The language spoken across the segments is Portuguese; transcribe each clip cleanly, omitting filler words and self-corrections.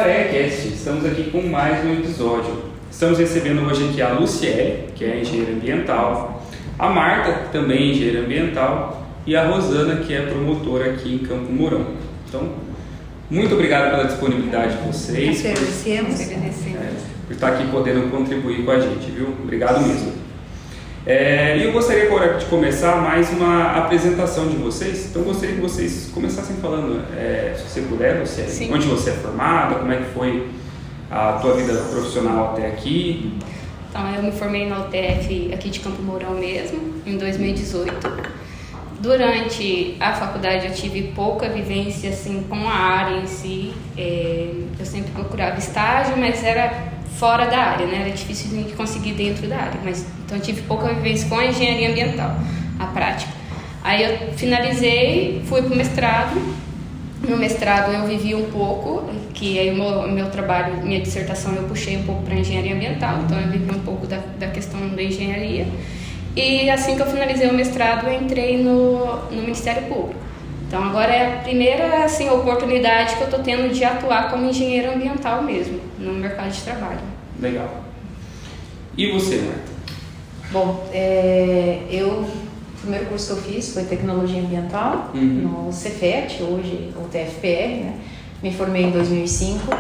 ECast, estamos aqui com mais um episódio. Estamos recebendo hoje aqui a Luciele, que é engenheira ambiental, a Marta, que também é engenheira ambiental, e a Rosana, que é promotora aqui em Campo Mourão. Então, muito obrigado pela disponibilidade de vocês, por estar aqui podendo contribuir com a gente, viu? Obrigado mesmo. E eu gostaria agora de começar mais uma apresentação de vocês. Então, gostaria que vocês começassem falando, se você puder, Luciele, onde você é formada, como é que foi a tua vida profissional até aqui. Então, eu me formei na UTF aqui de Campo Mourão mesmo, em 2018. Durante a faculdade eu tive pouca vivência assim, com a área em si. Eu sempre procurava estágio, mas era fora da área, né? Era difícil de conseguir dentro da área, mas então eu tive pouca vivência com a engenharia ambiental, a prática. Aí eu finalizei, fui para o mestrado. No mestrado eu vivi um pouco, que aí o meu trabalho, minha dissertação eu puxei um pouco para engenharia ambiental, então eu vivi um pouco da questão da engenharia. E assim que eu finalizei o mestrado, eu entrei no Ministério Público. Então agora é a primeira assim, oportunidade que eu estou tendo de atuar como engenheiro ambiental mesmo, no mercado de trabalho. Legal. E você, Marta? Bom, o primeiro curso que eu fiz foi Tecnologia Ambiental, no Cefet, hoje o TFPR, né? Me formei em 2005.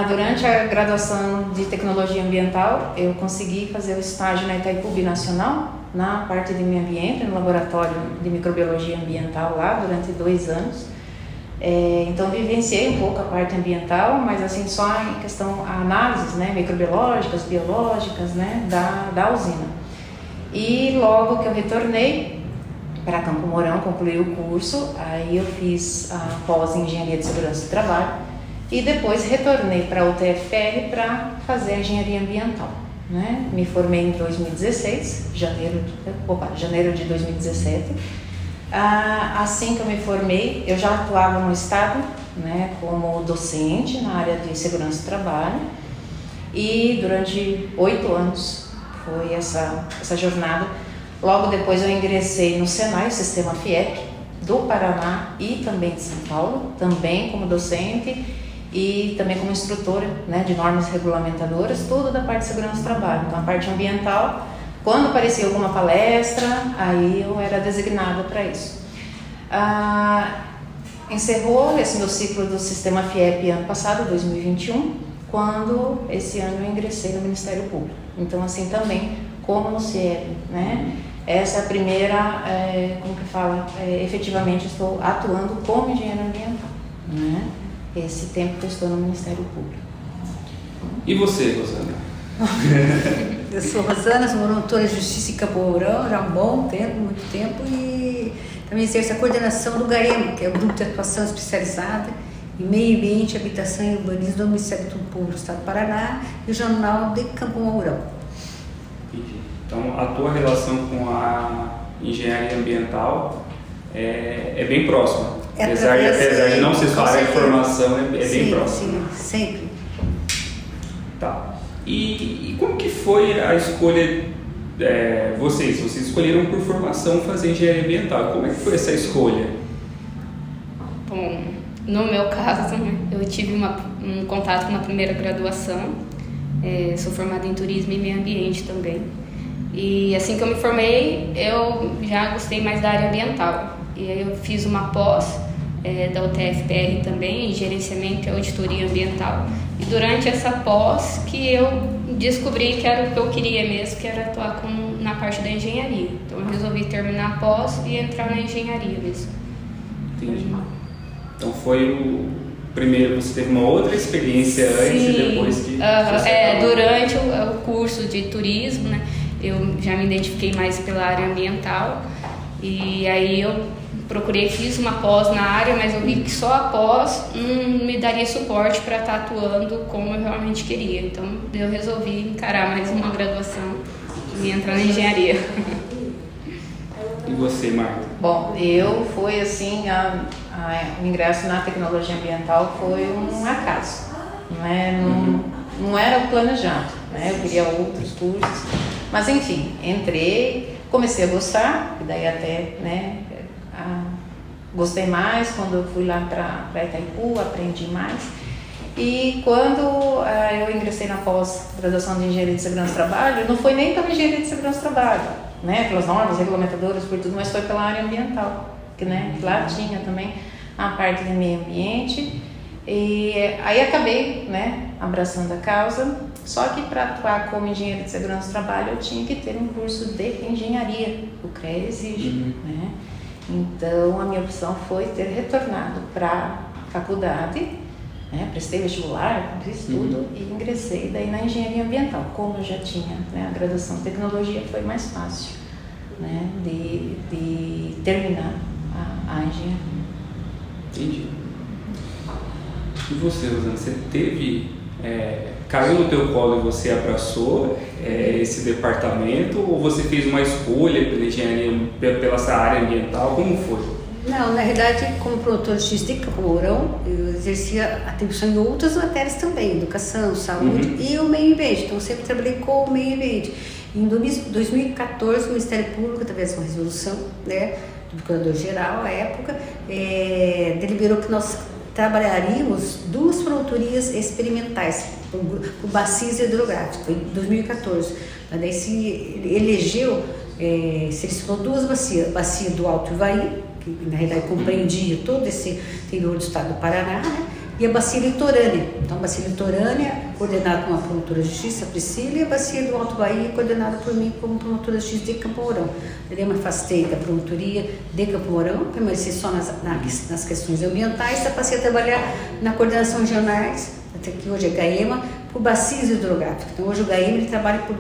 Durante a graduação de Tecnologia Ambiental, eu consegui fazer o estágio na Itaipu Binacional, na parte de meio ambiente, no laboratório de microbiologia ambiental lá, durante 2 anos. Então, vivenciei um pouco a parte ambiental, mas assim, só em questão a análises, né, microbiológicas, biológicas, né, da usina. E logo que eu retornei para Campo Mourão, concluí o curso, aí eu fiz a pós em Engenharia de Segurança do Trabalho e depois retornei para a UTFPR para fazer a Engenharia Ambiental. Né? Me formei em 2016, janeiro de 2017. Assim que eu me formei, eu já atuava no Estado, né, como docente na área de segurança do trabalho, e durante 8 anos foi essa jornada. Logo depois eu ingressei no Senai, Sistema FIEP, do Paraná e também de São Paulo, também como docente e também como instrutora, né, de normas regulamentadoras, tudo da parte de segurança do trabalho. Então a parte ambiental, quando aparecia alguma palestra, aí eu era designada para isso. Encerrou esse meu ciclo do Sistema FIEP ano passado, 2021, quando esse ano eu ingressei no Ministério Público. Então assim também, como no CIEP, né? Essa é a primeira, efetivamente estou atuando como engenheiro ambiental, né? Esse tempo que eu estou no Ministério Público. E você, Rosana? Eu sou Rosana, sou promotora de Justiça em Campo Mourão já há um bom tempo, muito tempo, e também exerço a coordenação do GAEMA, que é o Grupo de Atuação Especializada em Meio Ambiente, Habitação e Urbanismo do Ministério Público do Estado do Paraná e o Jornal de Campo Mourão. Entendi. Então, a tua relação com a engenharia ambiental é bem próxima. Apesar de não ser sua área de formação, é bem próximo. Sim, sempre. Tá. E como que foi a escolha, vocês escolheram por formação fazer engenharia ambiental, como é que foi essa escolha? Bom, no meu caso, eu tive um contato com uma primeira graduação, sou formada em turismo e meio ambiente também, e assim que eu me formei, eu já gostei mais da área ambiental, e aí eu fiz uma pós da UTFPR também, em gerenciamento e auditoria ambiental. E durante essa pós que eu descobri que era o que eu queria mesmo, que era atuar na parte da engenharia. Então eu resolvi terminar a pós e entrar na engenharia mesmo. Entendi. Então foi o primeiro, você teve uma outra experiência antes e depois que... durante o curso de turismo, né, eu já me identifiquei mais pela área ambiental. E aí eu fiz uma pós na área, mas eu vi que só a pós não me daria suporte para estar atuando como eu realmente queria. Então eu resolvi encarar mais uma graduação e entrar na engenharia. E você, Marta? Bom, foi assim, o ingresso na tecnologia ambiental foi um acaso, não era o planejado, né? Eu queria outros cursos, mas enfim, entrei, comecei a gostar, e daí até, né, gostei mais quando eu fui lá para Itaipu, aprendi mais. E quando eu ingressei na pós-graduação de Engenharia de Segurança do Trabalho, não foi nem pela Engenharia de Segurança do Trabalho, né, pelas normas regulamentadoras, por tudo, mas foi pela área ambiental, que, né, lá tinha também a parte de meio ambiente. E aí acabei, né, abraçando a causa, só que para atuar como engenheiro de segurança do trabalho eu tinha que ter um curso de engenharia, o CREA exige, né? Então a minha opção foi ter retornado para a faculdade, né, prestei vestibular, fiz tudo e ingressei daí na engenharia ambiental. Como eu já tinha, né, a graduação em tecnologia, foi mais fácil, né, de terminar a engenharia. Entendi. E você, Rosana, você caiu no teu colo e você abraçou esse departamento, ou você fez uma escolha pela engenharia, pela essa área ambiental? Como foi? Não, na verdade, como promotor de justiça de Campo Mourão, eu exercia atribuição em outras matérias também, educação, saúde e o meio ambiente. Então, eu sempre trabalhei com o meio ambiente. Em 2014, o Ministério Público, através de uma resolução, né, do Procurador-Geral, à época, deliberou que nós trabalharíamos 2 promotorias experimentais, o bacias hidrográfico, em 2014. Daí se elegeu, selecionou 2 bacias, a bacia do Alto Ivaí, que na realidade compreendia todo esse interior do estado do Paraná, né? E a bacia litorânea. Então, a bacia litorânea, coordenada por uma promotora de justiça, a Priscila, e a bacia do Alto Bahia, coordenada por mim como promotora de justiça de Campo Mourão. Eu me afastei da promotoria de Campo Mourão, permaneci só nas questões ambientais, passei a trabalhar na coordenação regionais, até que hoje é GAEMA, por bacias hidrográficas. Então, hoje o GAEMA ele trabalha por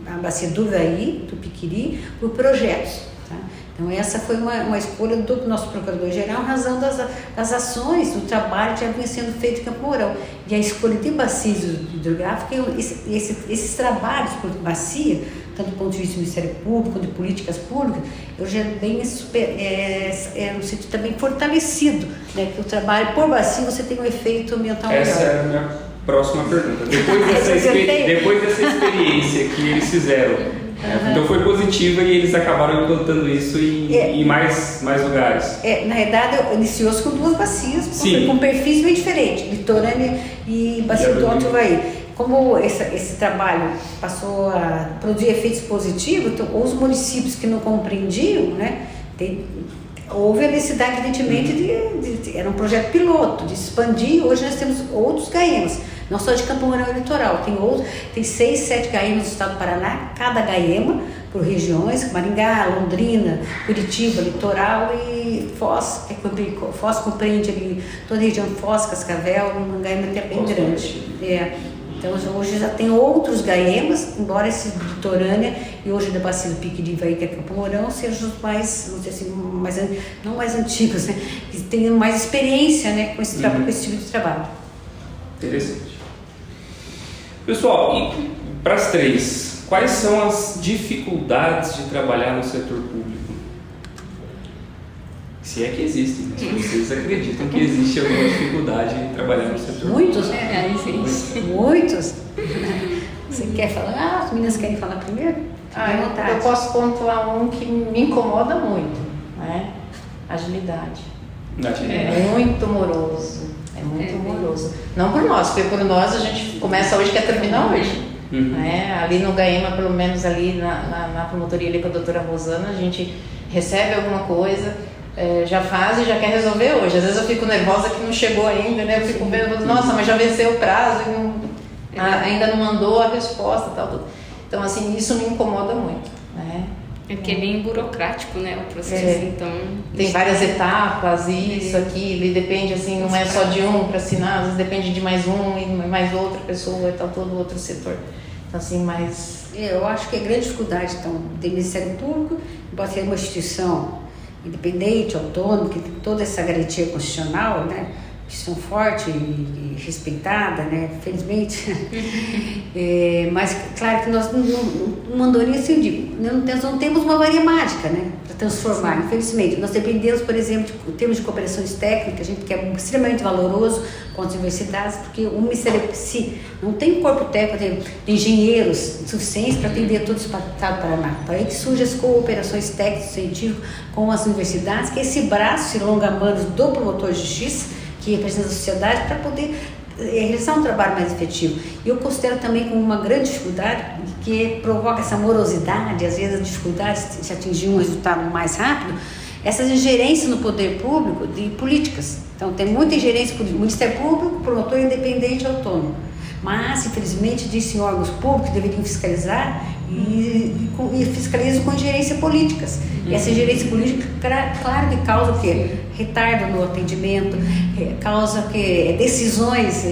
a bacia do Ivaí, do Piquiri, por projetos. Tá? Então, essa foi uma escolha do nosso Procurador-Geral em razão das ações, do trabalho que já vinha sendo feito em Campo Mourão. E a escolha de bacias hidrográficas, esses trabalhos por bacia, tanto do ponto de vista do Ministério Público, quanto de políticas públicas, eu já bem no sentido também fortalecido, né? Que o trabalho por bacia você tem um efeito ambiental melhor. Essa é a minha próxima pergunta. Depois dessa experiência que eles fizeram, então foi positiva e eles acabaram implantando isso em mais lugares. Na verdade, iniciou-se com 2 bacias, com perfis bem diferentes, litorânea e bacia do Alto Ivaí. Como esse trabalho passou a produzir efeitos positivos, então, os municípios que não compreendiam, né, houve a necessidade, evidentemente, era um projeto piloto, de expandir. Hoje nós temos outros GAEMAs, não só de Campo Mourão e Litoral, tem 6, 7 GAEMAs do estado do Paraná, cada GAEMA por regiões, Maringá, Londrina, Curitiba, Litoral e Foz, Foz compreende ali toda a região de Foz, Cascavel, um GAEMA até bem grande. Então, hoje já tem outros GAEMAs, embora esse de litorânea e hoje da bacia do Pique de Ivaí, que é Campo Mourão, sejam os mais, vamos dizer assim, não mais antigos, né? Que tenham mais experiência, né, com esse tipo de trabalho. Interessante. Pessoal, e para as 3, quais são as dificuldades de trabalhar no setor público? Se é que existem, né? Se vocês acreditam que existe alguma dificuldade em trabalhar no setor público. Muitos, né? Muitos. Você quer falar? As meninas querem falar primeiro? Eu posso pontuar um que me incomoda muito, né? Agilidade. É muito moroso. Moroso. Não por nós, porque por nós a gente começa hoje, quer terminar hoje. Né? Ali no GAEMA, pelo menos ali na promotoria ali com a doutora Rosana, a gente recebe alguma coisa, já faz e já quer resolver hoje. Às vezes eu fico nervosa que não chegou ainda, né? Eu fico vendo, nossa, mas já venceu o prazo e ainda não mandou a resposta e tal. Tudo. Então, assim, isso me incomoda muito, né? É porque é bem burocrático, né, o processo, então... Tem várias etapas, isso, aquilo, depende, assim, não é só de um para assinar, às vezes depende de mais um e mais outra pessoa e tal, todo outro setor. Então, assim, mais... Eu acho que a grande dificuldade, então, do Ministério Público, embora seja uma instituição independente, autônoma, que tem toda essa garantia constitucional, né, instituição forte e respeitada, né, felizmente. Mas, claro que nós não mandaria assim, eu digo, nós não temos uma varinha mágica, né, para transformar, infelizmente. Nós dependemos, por exemplo, de termos de cooperações técnicas, a gente que é extremamente valoroso com as universidades, porque o Ministério si não tem corpo técnico de engenheiros suficientes para atender todo o estado do Paraná. Para aí que surgem as cooperações técnicas científicas com as universidades, que é esse braço, esse longa-manos do promotor de justiça, que representa a sociedade, para poder realizar um trabalho mais efetivo. E eu considero também como uma grande dificuldade que provoca essa morosidade, às vezes a dificuldade de atingir um resultado mais rápido, essas ingerências no poder público de políticas. Então tem muita ingerência política, Ministério Público, promotor independente e autônomo. Mas, infelizmente, disse em órgãos públicos que deveriam fiscalizar e fiscalizam com ingerência políticas. E essa ingerência política, claro que causa o quê? Retardo no atendimento, causa que decisões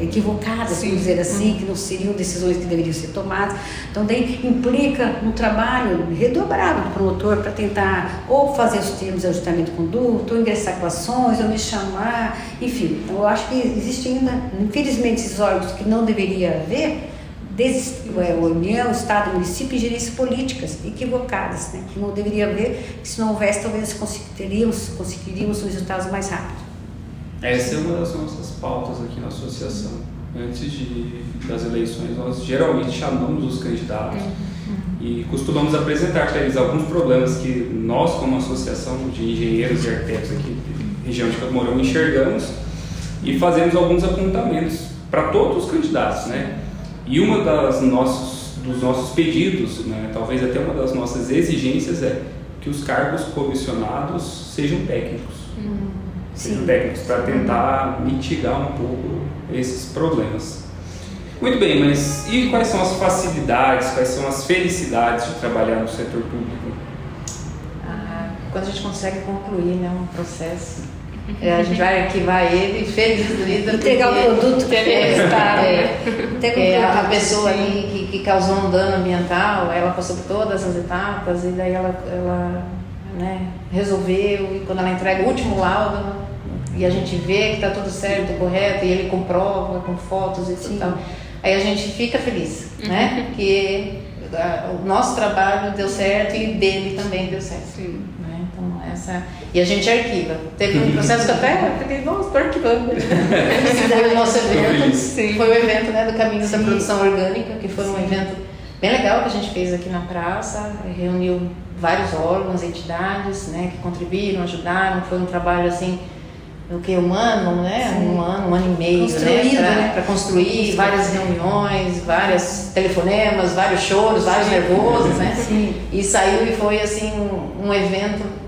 equivocadas, vamos dizer assim, que não seriam decisões que deveriam ser tomadas. Então, daí implica um trabalho redobrado do promotor para tentar ou fazer os termos de ajustamento de conduta, ou ingressar com ações, ou me chamar, enfim. Então, eu acho que existe ainda, infelizmente, esses órgãos que não deveria haver, União, Estado, município e gerências políticas equivocadas, né? Que não deveria haver, que se não houvesse, talvez conseguiríamos resultados mais rápidos. Essa é uma das nossas pautas aqui na associação. Antes das eleições, nós geralmente chamamos os candidatos e costumamos apresentar para eles alguns problemas que nós, como associação de engenheiros e arquitetos aqui da região de Campo Mourão, enxergamos e fazemos alguns apontamentos para todos os candidatos, né? E uma dos nossos pedidos, né, talvez até uma das nossas exigências é que os cargos comissionados sejam técnicos. Sejam técnicos para tentar mitigar um pouco esses problemas. Muito bem, mas e quais são as facilidades, quais são as felicidades de trabalhar no setor público? Quando a gente consegue concluir, né, um processo. A gente vai arquivar ele feliz da vida. Entregar o produto que a pessoa ali que causou um dano ambiental, ela passou por todas as etapas e daí ela né, resolveu, e quando ela entrega o último laudo e a gente vê que está tudo certo, correto, e ele comprova com fotos e tal, aí a gente fica feliz, né? Que o nosso trabalho deu certo e dele também deu certo. Sim. E a gente arquiva. Teve um processo que até fiquei, nossa, estou arquivando. Foi o nosso evento, foi o evento, né, do Caminho da Produção Orgânica, que foi um evento bem legal que a gente fez aqui na praça, reuniu vários órgãos, entidades, né, que contribuíram, ajudaram, foi um trabalho assim, um ano, né, um ano e meio, né, para construir várias reuniões, vários telefonemas, vários choros, vários nervosos, né, e saiu e foi assim um evento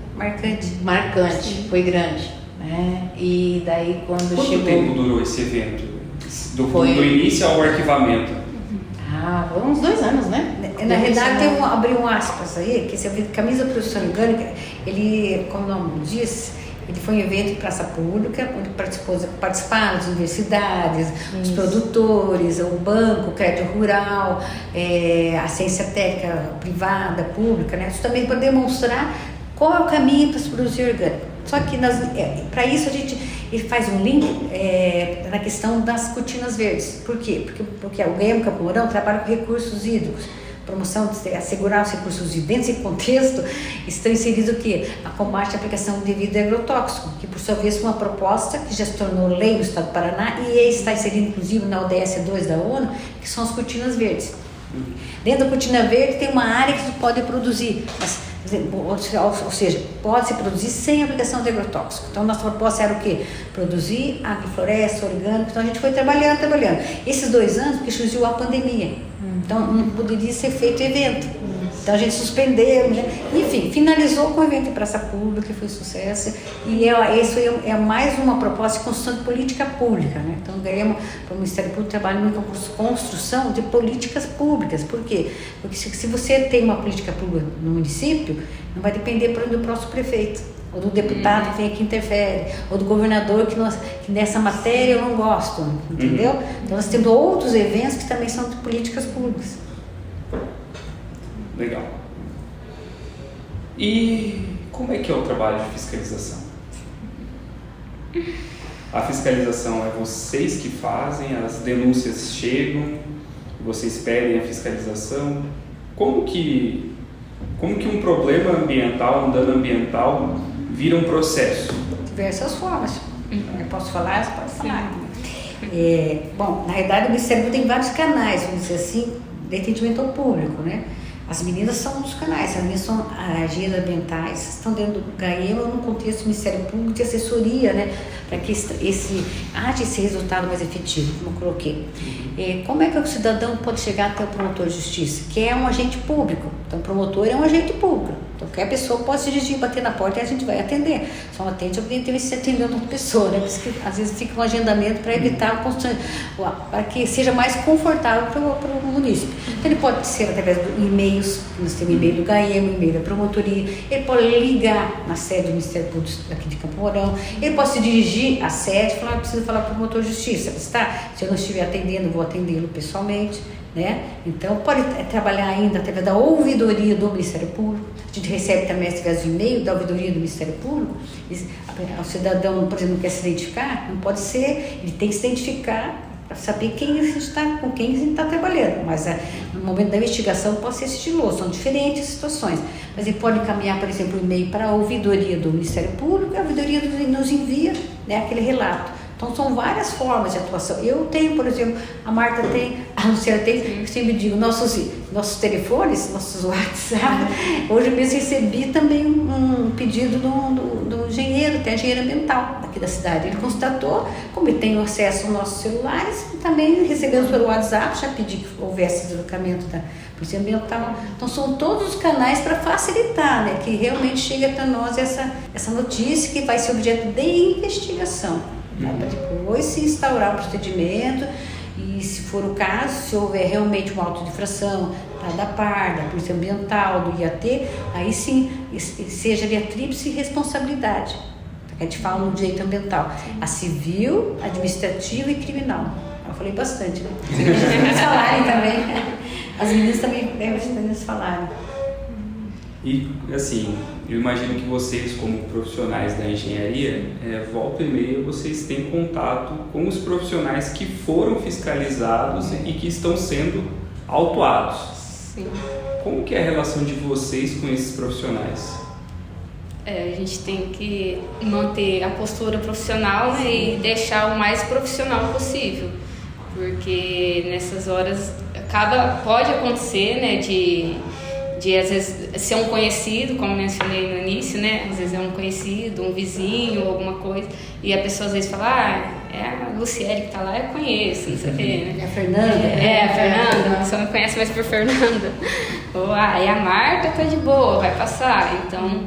marcante, foi grande, né? E daí quando Quanto chegou... tempo durou esse evento? Do início ao arquivamento? Foram uns 2 anos, né? Na realidade, abri um aspas aí, que esse evento Camisa Produção Orgânica, ele, como o nome diz, ele foi um evento em praça pública, onde participaram as universidades, os produtores, o banco, o crédito rural, a ciência técnica privada, pública, né? Justamente para demonstrar qual é o caminho para se produzir orgânico. Só que para isso ele faz um link na questão das cortinas verdes. Por quê? Porque o GEM Campo Mourão trabalha com recursos hídricos, promoção de assegurar os recursos hídricos. Dentro desse contexto estão inseridos o quê? A combate à aplicação de vidro agrotóxico, que por sua vez foi uma proposta que já se tornou lei no estado do Paraná e está inserida inclusive na ODS 2 da ONU, que são as cortinas verdes. Dentro da cortina verde tem uma área que se pode produzir, ou seja, pode-se produzir sem aplicação de agrotóxico. Então, nossa proposta era o quê? Produzir agrofloresta, orgânico. Então, a gente foi trabalhando. Esses 2 anos, porque surgiu a pandemia. Então, não poderia ser feito evento. Então, a gente suspendeu, né? Enfim, finalizou com o evento em praça pública, que foi sucesso. E isso é mais uma proposta de construção de política pública, né? Então, ganhamos para o Ministério Público trabalho com construção de políticas públicas. Por quê? Porque se você tem uma política pública no município, não vai depender do próximo prefeito, ou do deputado que vem aqui interfere, ou do governador que nessa matéria eu não gosto, entendeu? Então, nós temos outros eventos que também são de políticas públicas. Legal. E como é que é o trabalho de fiscalização? A fiscalização é vocês que fazem, as denúncias chegam, vocês pedem a fiscalização. Como que um problema ambiental, um dano ambiental, vira um processo? Diversas formas. Eu posso falar? Você pode falar. Bom, na realidade o Ministério tem vários canais, vamos dizer assim, de atendimento ao público, né? As meninas são um dos canais, as meninas são engenheiras ambientais, estão dentro do GAEMA no contexto do Ministério Público de assessoria, né, para que haja esse resultado mais efetivo, como eu coloquei. Como é que o cidadão pode chegar até o promotor de justiça, que é um agente público? Então, o promotor é um agente público. Então, qualquer pessoa pode se dirigir, bater na porta e a gente vai atender. Só não atende, obviamente, se atendendo outra pessoa, né? Por isso que às vezes fica um agendamento para evitar para que seja mais confortável para o munícipe. Então, ele pode ser através de e-mails, nós temos e-mail do GAEMA, e-mail da promotoria, ele pode ligar na sede do Ministério Público aqui de Campo Mourão, ele pode se dirigir à sede e falar, preciso falar para o promotor de justiça, está? Se eu não estiver atendendo, vou atendê-lo pessoalmente. Né? Então, pode trabalhar ainda através da ouvidoria do Ministério Público. A gente recebe também através do e-mail da ouvidoria do Ministério Público. O cidadão, por exemplo, não quer se identificar, não pode ser, ele tem que se identificar para saber com quem ele está trabalhando. Mas no momento da investigação pode ser sigiloso, são diferentes situações. Mas ele pode encaminhar, por exemplo, o e-mail para a ouvidoria do Ministério Público, e a ouvidoria nos envia, né, aquele relato. Então, são várias formas de atuação. Eu tenho, por exemplo, a Marta tem, a Luciana tem, eu sempre digo, nossos telefones, nossos WhatsApp. Hoje mesmo recebi também um pedido do engenheiro, tem engenheiro ambiental aqui da cidade. Ele constatou, como ele tem acesso aos nossos celulares, também recebemos pelo WhatsApp, já pedi que houvesse deslocamento da Polícia Ambiental. Então, são todos os canais para facilitar, né, que realmente chegue até nós essa notícia que vai ser objeto de investigação. Para depois se instaurar o procedimento e, se for o caso, se houver realmente uma auto-infração da PAR, da Polícia Ambiental, do IAT, aí sim, seja ali a tríplice responsabilidade. A gente fala no direito ambiental, a civil, administrativa e criminal. Eu falei bastante, né? As meninas falarem também. As meninas também devem falarem. E, assim, eu imagino que vocês, como profissionais da engenharia, volta e meia vocês têm contato com os profissionais que foram fiscalizados e que estão sendo autuados. Sim. Como que é a relação de vocês com esses profissionais? A gente tem que manter a postura profissional, né, e deixar o mais profissional possível. Porque nessas horas pode acontecer, né, de às vezes ser um conhecido, como mencionei no início, né? Às vezes é um conhecido, um vizinho, alguma coisa, e a pessoa às vezes fala, é a Luciele que tá lá, eu conheço, não sei o quê, né? É a Fernanda. A Fernanda, a pessoa me conhece mais por Fernanda. Ou, e a Marta tá de boa, vai passar. Então,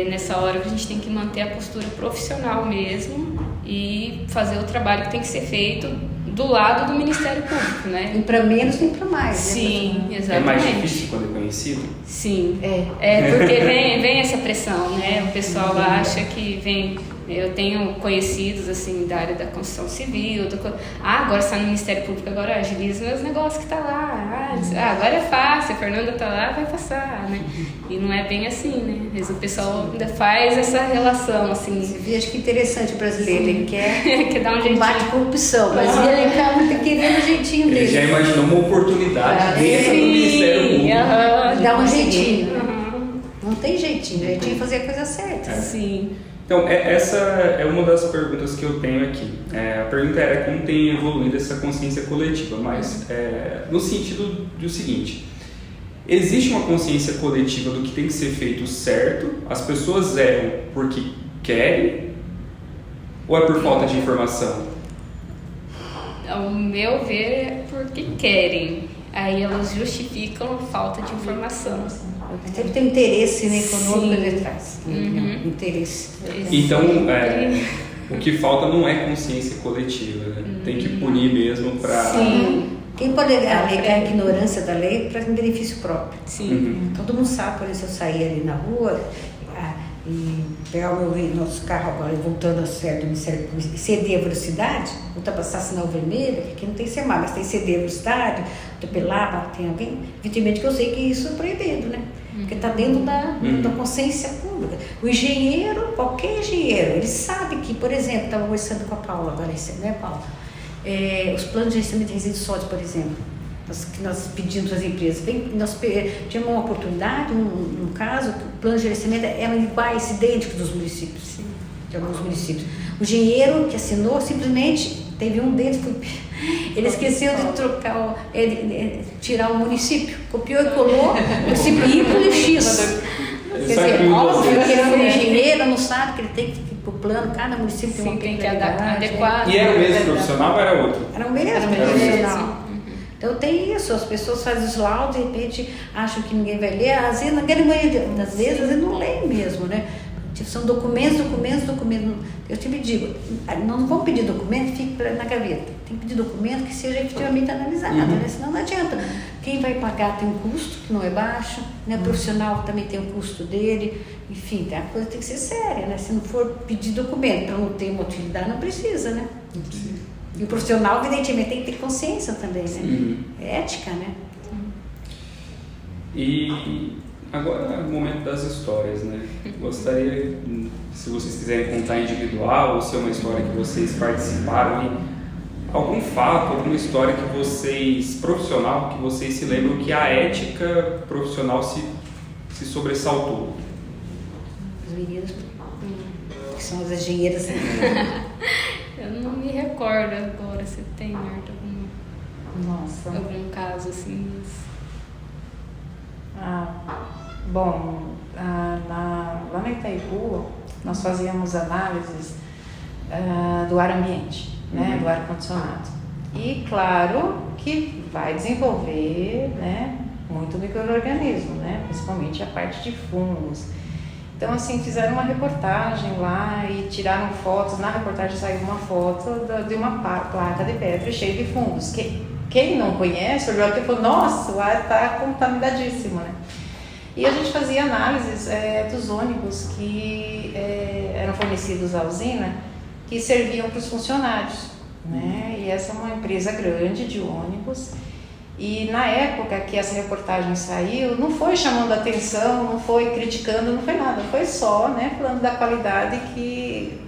nessa hora a gente tem que manter a postura profissional mesmo e fazer o trabalho que tem que ser feito do lado do Ministério Público, né? Nem para menos, nem para mais. Sim, né? exatamente. É mais difícil quando é conhecido? Sim, porque vem essa pressão, né? O pessoal acha que vem... Eu tenho conhecidos, assim, da área da construção civil, agora está no Ministério Público, agora agiliza meus negócios que tá lá. Agora é fácil, a Fernanda tá lá, vai passar, né? E não é bem assim, né? Às vezes o pessoal ainda faz essa relação, assim. Você vê, acho que interessante o brasileiro, ele quer dar um jeitinho. Combate a corrupção, mas ele acaba querendo o jeitinho dele. Ele já imaginou uma oportunidade dentro do Ministério Público. Dá um jeitinho. Não tem jeitinho, jeitinho de fazer a coisa certa. Sim. Então, essa é uma das perguntas que eu tenho aqui. A pergunta era como tem evoluído essa consciência coletiva, mas no sentido do seguinte: existe uma consciência coletiva do que tem que ser feito certo? As pessoas erram porque querem? Ou é por falta de informação? Ao meu ver, é porque querem. Aí elas justificam a falta de informação. Sempre tem interesse, né, econômico ali atrás. Interesse. Então, o que falta não é consciência coletiva, né? Tem que punir mesmo para... Sim. Quem pode alegar a ignorância da lei para benefício próprio? Sim. Todo mundo sabe, por exemplo, se eu sair ali na rua e pegar o nosso carro agora, voltando a certo do Ministério Público, ceder a velocidade, ultrapassar sinal vermelho, que aqui não tem semáforo, mas tem ceder a velocidade, atropelar, bater em alguém, evidentemente que eu sei que isso é proibido, né? Porque está dentro da consciência pública. O engenheiro, qualquer engenheiro, ele sabe que, por exemplo, estava conversando com a Paula agora, né, Paula? Os planos de gerenciamento de resíduos sólidos, por exemplo, que nós pedimos às empresas. Nós tivemos uma oportunidade, um caso, que o plano de gerenciamento eram iguais, idênticos dos municípios, de alguns municípios. O engenheiro que assinou simplesmente Teve um deles, ele esqueceu de trocar, tirar o município, copiou e colou, o município Y e o X. Quer dizer, óbvio que ele é um engenheiro, não sabe que ele tem que ir pro plano, cada município tem uma tem que peculiaridade. adequar. E era o mesmo profissional ou era outro? Era o mesmo profissional. Então tem isso, as pessoas fazem os laudos e de repente acham que ninguém vai ler, às vezes, na grande maioria das vezes, às vezes não leem mesmo, né? São documentos. Eu sempre digo, não vão pedir documento que fique na gaveta. Tem que pedir documento que seja efetivamente analisado, né? Senão não adianta. Quem vai pagar tem um custo que não é baixo, né? O profissional também tem o custo dele, enfim, a coisa tem que ser séria, né? Se não for pedir documento para não ter uma utilidade, não precisa, né? Sim. E o profissional, evidentemente, tem que ter consciência também, né? É ética, né? E agora é o momento das histórias, né? Gostaria, se vocês quiserem contar individual ou se é uma história que vocês participaram, e algum fato, alguma história que vocês, profissional, que vocês se lembram que a ética profissional se sobressaltou. Os meninos, que são as engenheiras. Eu não me recordo agora se tem, Marta, algum caso assim. Bom, lá na Itaipu, nós fazíamos análises do ar ambiente, né, do ar condicionado. E claro que vai desenvolver, né, muito micro-organismo, né, principalmente a parte de fungos. Então, assim, fizeram uma reportagem lá e tiraram fotos. Na reportagem saiu uma foto de uma placa de pedra cheia de fungos. Quem não conhece, olhou aqui e falou, nossa, o ar está contaminadíssimo, né? E a gente fazia análises dos ônibus que eram fornecidos à usina, que serviam para os funcionários, né? E essa é uma empresa grande de ônibus. E na época que essa reportagem saiu, não foi chamando atenção, não foi criticando, não foi nada, foi só, né, falando da qualidade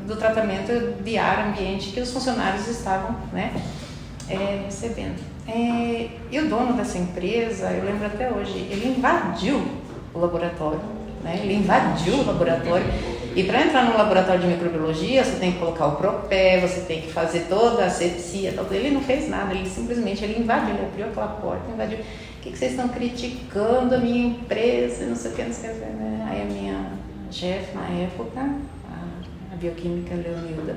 do tratamento de ar ambiente que os funcionários estavam, né, recebendo. E o dono dessa empresa, eu lembro até hoje, ele invadiu o laboratório, né, e para entrar no laboratório de microbiologia, você tem que colocar o propé, você tem que fazer toda a asepsia, tal. Ele não fez nada, ele simplesmente invadiu, ele abriu aquela porta, invadiu. O que vocês estão criticando a minha empresa, não sei o que, né? Aí a minha chefe na época, a bioquímica Leonilda,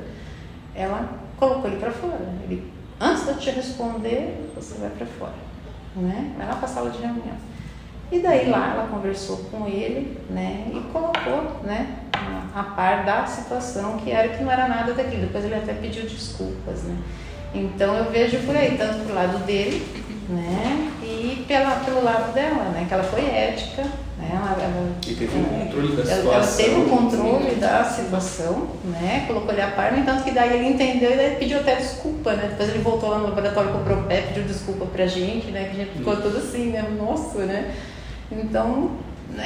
ela colocou ele para fora. Ele, antes de eu te responder, você vai para fora, né? Vai lá para a sala de reunião. E daí lá ela conversou com ele, né, e colocou, né, a par da situação que não era nada daquilo. Depois ele até pediu desculpas, né. Então eu vejo por aí, tanto pro lado dele, né, e pelo lado dela, né, que ela foi ética, né, e teve um controle da situação. Ela teve um controle da situação, né, colocou ele a par, no entanto que daí ele entendeu e daí pediu até desculpa, né. Depois ele voltou lá no laboratório, comprou o pé, pediu desculpa pra gente, né, que a gente ficou tudo assim, né, nossa, né. Então,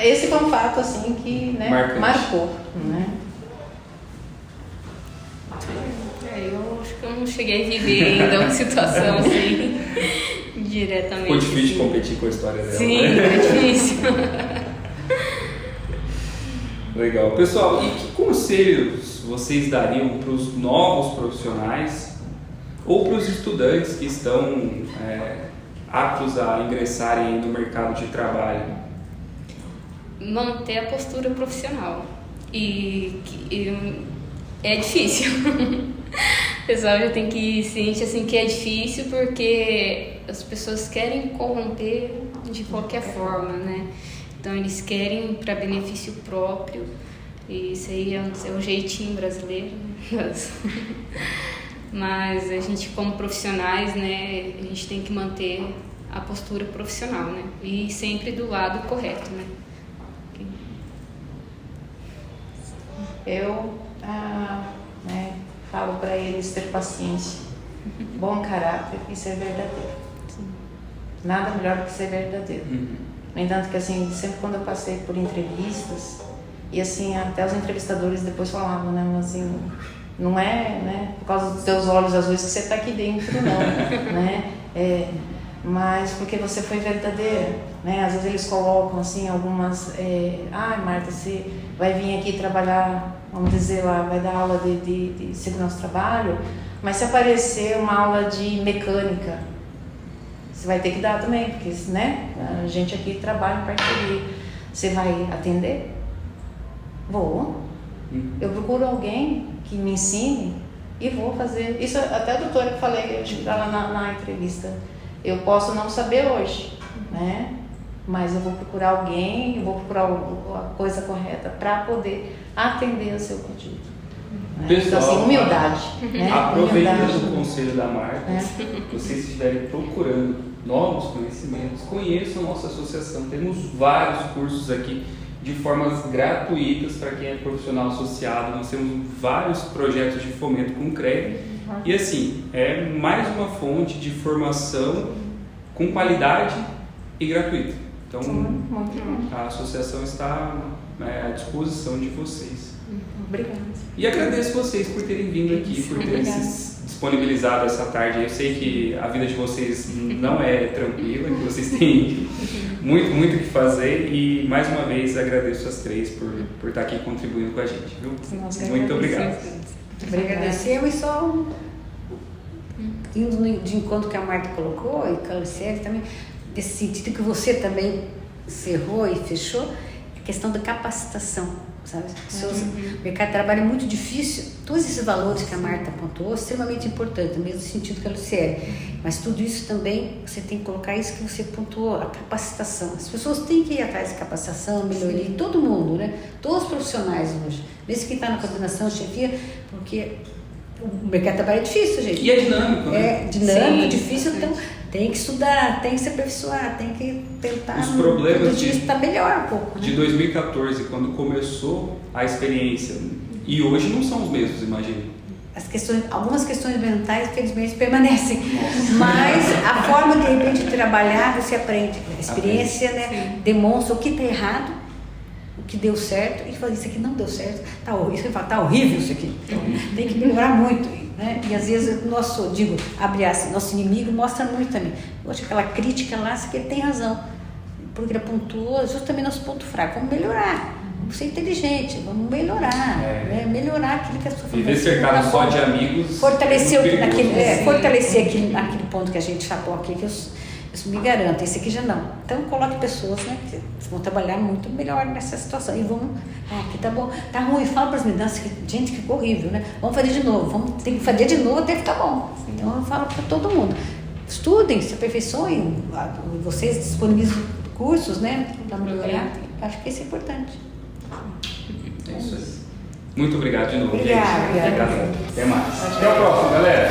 esse foi um fato assim que, né, marcou, né? Eu acho que eu não cheguei a viver ainda uma situação assim diretamente. Foi difícil de competir com a história dela. Sim, né? foi difícil. Legal. Pessoal, e que conselhos vocês dariam para os novos profissionais ou para os estudantes que estão aptos a ingressarem no mercado de trabalho? Manter a postura profissional. E é difícil. O pessoal já tem que ir ciente assim, que é difícil porque as pessoas querem corromper de qualquer forma, né? Então eles querem para benefício próprio. E isso aí é o jeitinho brasileiro, né? Mas a gente, como profissionais, né, a gente tem que manter a postura profissional, né? E sempre do lado correto, né? Eu falo para eles ter paciência, bom caráter e ser verdadeiro. Sim. Nada melhor do que ser verdadeiro. No entanto que assim, sempre quando eu passei por entrevistas, e assim, até os entrevistadores depois falavam, né, mas assim, não é, né, por causa dos teus olhos azuis que você está aqui dentro, não, né, mas porque você foi verdadeira, né, às vezes eles colocam assim algumas, Marta, você vai vir aqui trabalhar, vamos dizer lá, vai dar aula de segurança do trabalho, Mas se aparecer uma aula de mecânica, você vai ter que dar também, porque, né? A gente aqui trabalha em parceria. Você vai atender? Vou. Eu procuro alguém que me ensine e vou fazer. Isso até a doutora que falei, acho que está lá na entrevista. Eu posso não saber hoje, né? Mas eu vou procurar alguém, eu vou procurar a coisa correta para poder atender o seu pedido. Pessoal, então, assim, humildade. Né? Aproveitando o conselho da Marta, vocês estiverem procurando novos conhecimentos, conheçam a nossa associação. Temos vários cursos aqui de formas gratuitas para quem é profissional associado. Nós temos vários projetos de fomento com crédito. E assim, é mais uma fonte de formação com qualidade e gratuita. Então, a associação está à disposição de vocês. Obrigada. E agradeço vocês por terem vindo aqui, por terem se disponibilizado essa tarde. Eu sei que a vida de vocês não é tranquila, que vocês têm muito o que fazer. E mais uma vez agradeço as três por estar aqui contribuindo com a gente. Viu? Muito obrigado. Agradecemos e só indo de encontro que a Marta colocou e que a Luciele também, nesse sentido que você também cerrou e fechou, a questão da capacitação, sabe? O mercado de trabalho é muito difícil, todos esses valores que a Marta apontou, extremamente importante, no mesmo sentido que a Luciele, mas tudo isso também, você tem que colocar isso que você pontuou, a capacitação. As pessoas têm que ir atrás de capacitação, melhoria, todo mundo, né? Todos os profissionais hoje, mesmo quem está na coordenação, chefia, porque o mercado de trabalho é difícil, gente. E é dinâmico, né? É dinâmico, difícil, então tem que estudar, tem que se aperfeiçoar, tem que tentar. Os problemas está melhor um pouco, né? de 2014, quando começou a experiência, e hoje não são os mesmos, imagino. Algumas questões mentais, infelizmente, permanecem. Mas a forma, de repente, de trabalhar, você aprende. A experiência, né, demonstra o que está errado, o que deu certo, e fala, isso aqui não deu certo, tá horrível isso aqui. Então, tem que melhorar muito. Né? E às vezes nosso inimigo mostra muito também. Eu acho que aquela crítica lá, que ele tem razão. Porque ele apontou justamente nosso ponto fraco. Vamos melhorar. Vamos ser inteligentes, vamos melhorar. Né? Melhorar aquilo que a pessoa Viver cercado só de amigos. Fortalecer aquele ponto que a gente falou aqui, que eu me garanto, esse aqui já não. Então coloque pessoas, né, que vão trabalhar muito melhor nessa situação. E vamos, aqui tá bom, tá ruim, fala para as meninas, gente, ficou horrível, né? Vamos fazer de novo, tem que fazer de novo até ficar bom. Então eu falo para todo mundo, estudem, se aperfeiçoem, vocês disponibilizam cursos, né, para melhorar. Acho que isso é importante. É isso aí. Muito obrigado de novo. Obrigada. Até mais. Até a próxima, galera.